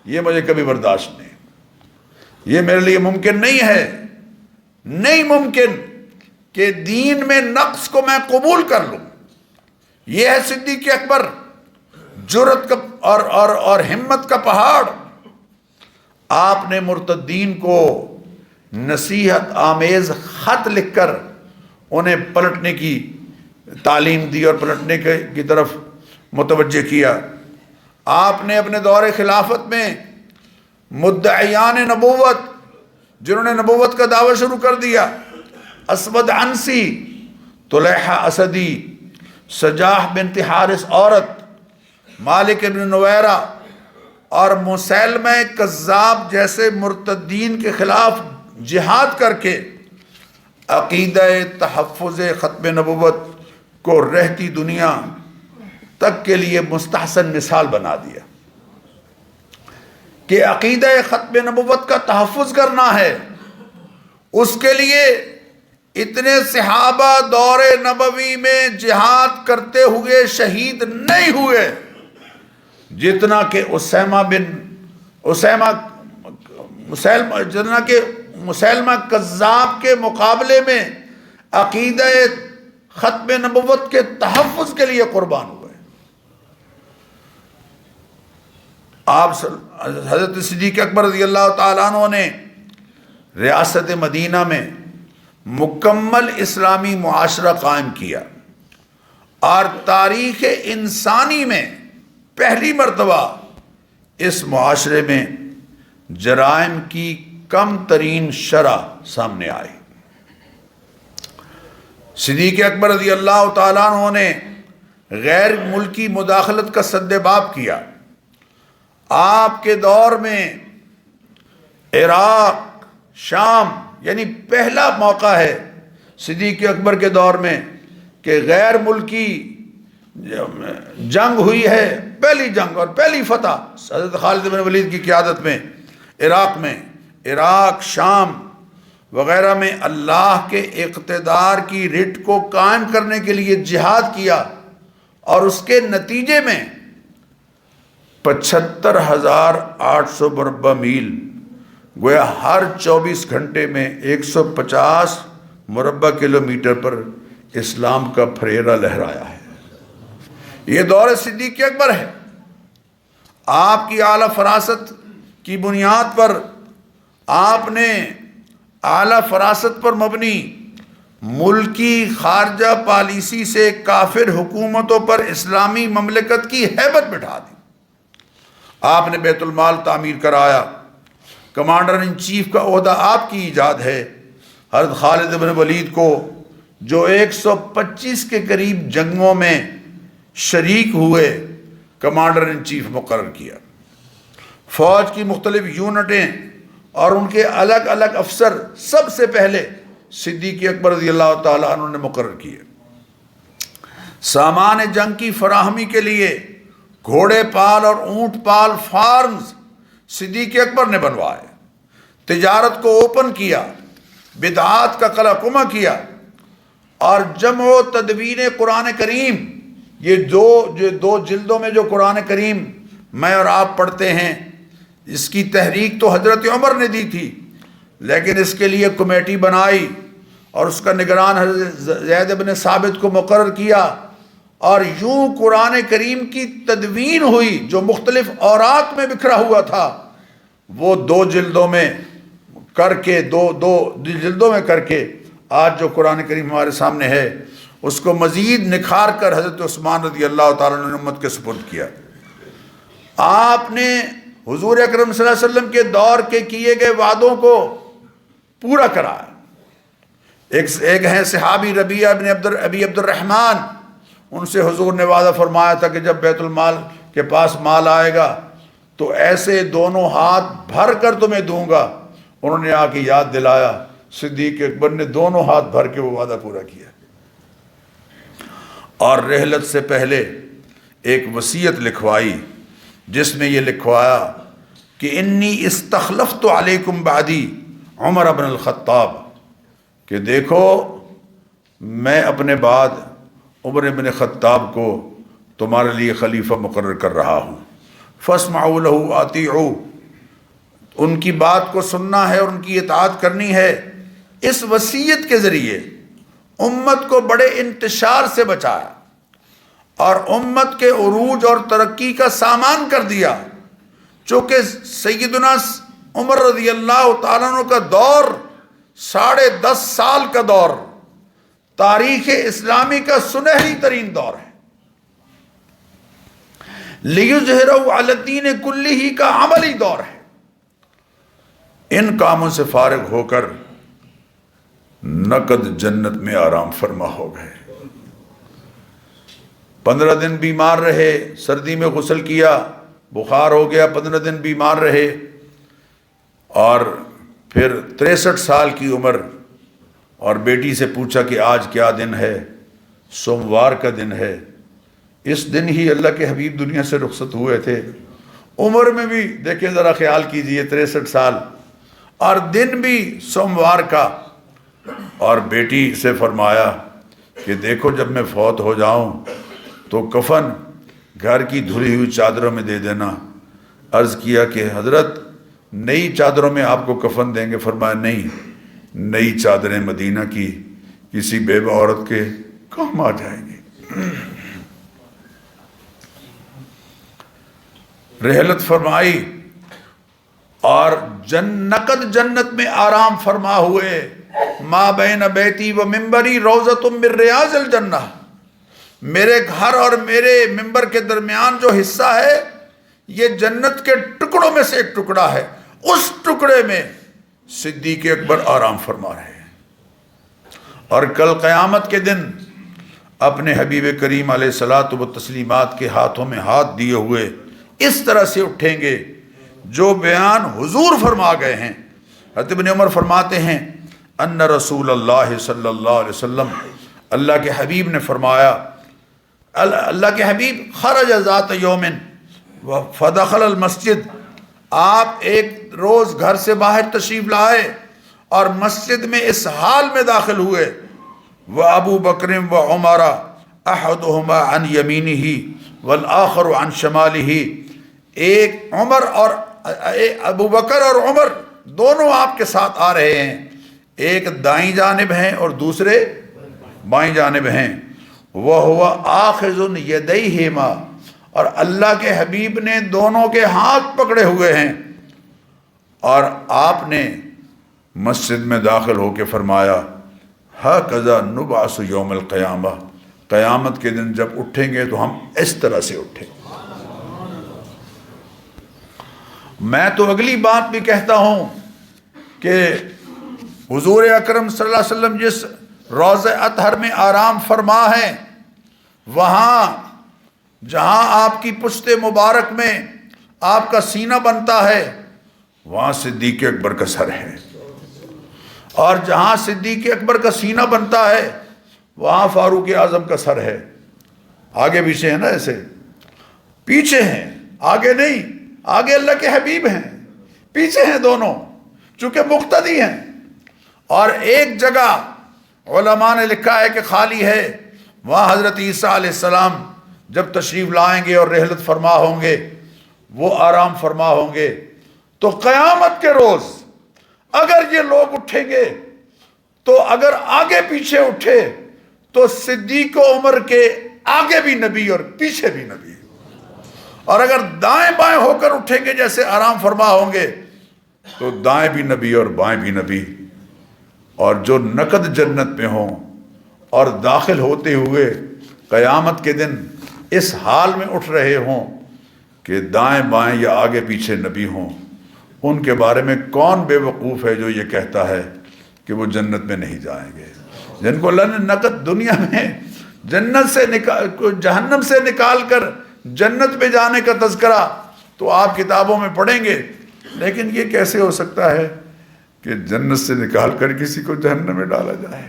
یہ مجھے کبھی برداشت نہیں، یہ میرے لیے ممکن نہیں ہے، نہیں ممکن کہ دین میں نقص کو میں قبول کر لوں۔ یہ ہے صدیق اکبر، جرأت کا اور ہمت کا پہاڑ۔ آپ نے مرتدین کو نصیحت آمیز خط لکھ کر انہیں پلٹنے کی تعلیم دی اور پلٹنے کی طرف متوجہ کیا۔ آپ نے اپنے دور خلافت میں مدعیان نبوت، جنہوں نے نبوت کا دعویٰ شروع کر دیا، اسود عنسی، طلحہ اسدی، سجاح بنت حارث عورت، مالک بن نویرہ اور مسیلمہ کذاب جیسے مرتدین کے خلاف جہاد کر کے عقیدہ تحفظ ختم نبوت کو رہتی دنیا تک کے لیے مستحسن مثال بنا دیا کہ عقیدہ ختم نبوت کا تحفظ کرنا ہے۔ اس کے لیے اتنے صحابہ دور نبوی میں جہاد کرتے ہوئے شہید نہیں ہوئے جتنا کہ مسیلمہ کذاب کے مقابلے میں عقیدہ ختم نبوت کے تحفظ کے لیے قربان ہوئے۔ آپ حضرت صدیق اکبر رضی اللہ تعالیٰ عنہ نے ریاست مدینہ میں مکمل اسلامی معاشرہ قائم کیا، اور تاریخ انسانی میں پہلی مرتبہ اس معاشرے میں جرائم کی کم ترین شرح سامنے آئی۔ صدیق اکبر رضی اللہ تعالیٰ عنہ نے غیر ملکی مداخلت کا سد باب کیا۔ آپ کے دور میں عراق، شام، یعنی پہلا موقع ہے صدیق اکبر کے دور میں کہ غیر ملکی جنگ ہوئی ہے، پہلی جنگ اور پہلی فتح حضرت خالد بن ولید کی قیادت میں عراق، شام وغیرہ میں اللہ کے اقتدار کی رٹ کو قائم کرنے کے لیے جہاد کیا، اور اس کے نتیجے میں 75,800 مربع میل، گویا ہر 24 گھنٹے میں 150 مربع کلومیٹر پر اسلام کا پھریرا لہرایا ہے۔ یہ دور صدیق اکبر ہے۔ آپ کی اعلیٰ فراست کی بنیاد پر آپ نے اعلیٰ فراست پر مبنی ملکی خارجہ پالیسی سے کافر حکومتوں پر اسلامی مملکت کی ہیبت بٹھا دی۔ آپ نے بیت المال تعمیر کرایا، کمانڈر ان چیف کا عہدہ آپ کی ایجاد ہے۔ حضرت خالد بن ولید کو جو 125 کے قریب جنگوں میں شریک ہوئے، کمانڈر ان چیف مقرر کیا۔ فوج کی مختلف یونٹیں اور ان کے الگ الگ افسر سب سے پہلے صدیق اکبر رضی اللہ تعالیٰ عنہ نے مقرر کیے۔ سامان جنگ کی فراہمی کے لیے گھوڑے پال اور اونٹ پال فارمز صدیق اکبر نے بنوائے، تجارت کو اوپن کیا، بدعات کا قلع قمع کیا، اور جمع و تدوین قرآن کریم، یہ دو جلدوں میں جو قرآن کریم میں اور آپ پڑھتے ہیں، اس کی تحریک تو حضرت عمر نے دی تھی، لیکن اس کے لیے کمیٹی بنائی اور اس کا نگران حضرت زید بن ثابت کو مقرر کیا، اور یوں قرآن کریم کی تدوین ہوئی جو مختلف اوراق میں بکھرا ہوا تھا، وہ دو جلدوں میں کر کے آج جو قرآن کریم ہمارے سامنے ہے، اس کو مزید نکھار کر حضرت عثمان رضی اللہ تعالیٰ نے امت کے سپرد کیا۔ آپ نے حضور اکرم صلی اللہ علیہ وسلم کے دور کے کیے گئے وعدوں کو پورا کرایا۔ ایک ہیں صحابی ربیعہ بن ابی عبد الرحمن، ان سے حضور نے وعدہ فرمایا تھا کہ جب بیت المال کے پاس مال آئے گا تو ایسے دونوں ہاتھ بھر کر تمہیں دوں گا۔ انہوں نے آ کے یاد دلایا، صدیق اکبر نے دونوں ہاتھ بھر کے وہ وعدہ پورا کیا، اور رحلت سے پہلے ایک وصیت لکھوائی جس میں یہ لکھوایا کہ انی استخلفت علیکم بعدی عمر بن الخطاب، کہ دیکھو میں اپنے بعد عمر بن خطاب کو تمہارے لیے خلیفہ مقرر کر رہا ہوں، فاسمعوا له اطیعوا، ان کی بات کو سننا ہے اور ان کی اطاعت کرنی ہے۔ اس وصیت کے ذریعے امت کو بڑے انتشار سے بچایا اور امت کے عروج اور ترقی کا سامان کر دیا، چونکہ سیدنا عمر رضی اللہ تعالیٰ عنہ کا دور 10.5 سال کا دور تاریخ اسلامی کا سنہری ترین دور ہے۔ لِيُظْهِرَهُ عَلَى الدِّينِ كُلِّهِ کا عملی دور ہے۔ ان کاموں سے فارغ ہو کر نقد جنت میں آرام فرما ہو گئے۔ 15 دن بیمار رہے، سردی میں غسل کیا، بخار ہو گیا، 15 دن بیمار رہے، اور پھر 63 سال کی عمر، اور بیٹی سے پوچھا کہ آج کیا دن ہے؟ سوموار کا دن ہے۔ اس دن ہی اللہ کے حبیب دنیا سے رخصت ہوئے تھے۔ عمر میں بھی دیکھیں ذرا، خیال کیجئے، 63 سال، اور دن بھی سوموار کا۔ اور بیٹی سے فرمایا کہ دیکھو جب میں فوت ہو جاؤں تو کفن گھر کی دھلی ہوئی چادروں میں دے دینا۔ عرض کیا کہ حضرت نئی چادروں میں آپ کو کفن دیں گے؟ فرمایا نہیں، نئی چادریں مدینہ کی کسی بیوہ عورت کے کام آ جائیں گے۔ رحلت فرمائی اور نقد جنت میں آرام فرما ہوئے، ما بین بیتی و ممبری روضۃ من ریاض الجنہ، میرے گھر اور میرے ممبر کے درمیان جو حصہ ہے یہ جنت کے ٹکڑوں میں سے ایک ٹکڑا ہے، اس ٹکڑے میں صدیق اکبر آرام فرما رہے ہیں، اور کل قیامت کے دن اپنے حبیب کریم علیہ الصلاۃ والتسلیمات کے ہاتھوں میں ہاتھ دیے ہوئے اس طرح سے اٹھیں گے جو بیان حضور فرما گئے ہیں۔ حضرت ابن عمر فرماتے ہیں ان رسول اللہ صلی اللہ علیہ وسلم، اللہ کے حبیب نے فرمایا، اللہ کے حبیب خرج ذات یوم فدخل المسجد، آپ ایک روز گھر سے باہر تشریف لائے اور مسجد میں اس حال میں داخل ہوئے، وابو بکر و عمر احدہما عن یمینہ والآخر عن شمالہ، ایک عمر اور ابو بکر اور عمر دونوں آپ کے ساتھ آ رہے ہیں، ایک دائیں جانب ہیں اور دوسرے بائیں جانب ہیں، وَهُوَ آخذ یدیہما، اور اللہ کے حبیب نے دونوں کے ہاتھ پکڑے ہوئے ہیں، اور آپ نے مسجد میں داخل ہو کے فرمایا ہَكَذَا نُبْعَثُ یوم القیامہ، قیامت کے دن جب اٹھیں گے تو ہم اس طرح سے اٹھیں گے۔ میں تو اگلی بات بھی کہتا ہوں کہ حضور اکرم صلی اللہ علیہ وسلم جس روضہ اطہر میں آرام فرما ہے، وہاں جہاں آپ کی پشت مبارک میں آپ کا سینہ بنتا ہے وہاں صدیق اکبر کا سر ہے، اور جہاں صدیق اکبر کا سینہ بنتا ہے وہاں فاروق اعظم کا سر ہے۔ آگے پیچھے ہے نا، ایسے پیچھے ہیں، آگے نہیں، آگے اللہ کے حبیب ہیں، پیچھے ہیں دونوں، چونکہ مقتدی ہیں۔ اور ایک جگہ علماء نے لکھا ہے کہ خالی ہے، وہاں حضرت عیسیٰ علیہ السلام جب تشریف لائیں گے اور رحلت فرما ہوں گے، وہ آرام فرما ہوں گے، تو قیامت کے روز اگر یہ لوگ اٹھیں گے تو اگر آگے پیچھے اٹھے تو صدیق و عمر کے آگے بھی نبی اور پیچھے بھی نبی، اور اگر دائیں بائیں ہو کر اٹھیں گے جیسے آرام فرما ہوں گے تو دائیں بھی نبی اور بائیں بھی نبی، اور جو نقد جنت میں ہوں اور داخل ہوتے ہوئے قیامت کے دن اس حال میں اٹھ رہے ہوں کہ دائیں بائیں یا آگے پیچھے نبی ہوں، ان کے بارے میں کون بے وقوف ہے جو یہ کہتا ہے کہ وہ جنت میں نہیں جائیں گے؟ جن کو اللہ نے نقد دنیا میں جنت سے جہنم سے نکال کر جنت میں جانے کا تذکرہ تو آپ کتابوں میں پڑھیں گے، لیکن یہ کیسے ہو سکتا ہے کہ جنت سے نکال کر کسی کو جہنم میں ڈالا جائے؟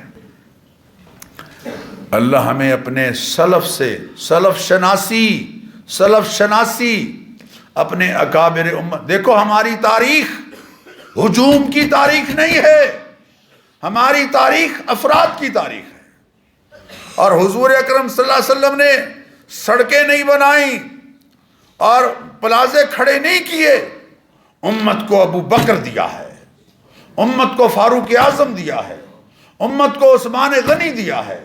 اللہ ہمیں اپنے سلف سے سلف شناسی اپنے اکابر امت، دیکھو ہماری تاریخ ہجوم کی تاریخ نہیں ہے، ہماری تاریخ افراد کی تاریخ ہے، اور حضور اکرم صلی اللہ علیہ وسلم نے سڑکیں نہیں بنائیں اور پلازے کھڑے نہیں کیے، امت کو ابو بکر دیا ہے، امت کو فاروق اعظم دیا ہے، امت کو عثمان غنی دیا ہے،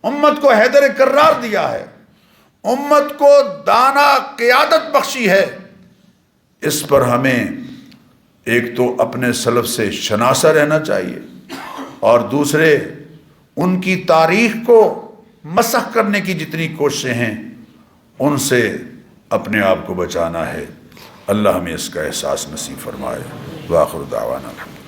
امت کو حیدر کرار دیا ہے، امت کو دانا قیادت بخشی ہے۔ اس پر ہمیں ایک تو اپنے سلف سے شناسہ رہنا چاہیے، اور دوسرے ان کی تاریخ کو مسخ کرنے کی جتنی کوششیں ہیں ان سے اپنے آپ کو بچانا ہے۔ اللہ ہمیں اس کا احساس نصیب فرمائے۔ وآخر دعوانا الحمد۔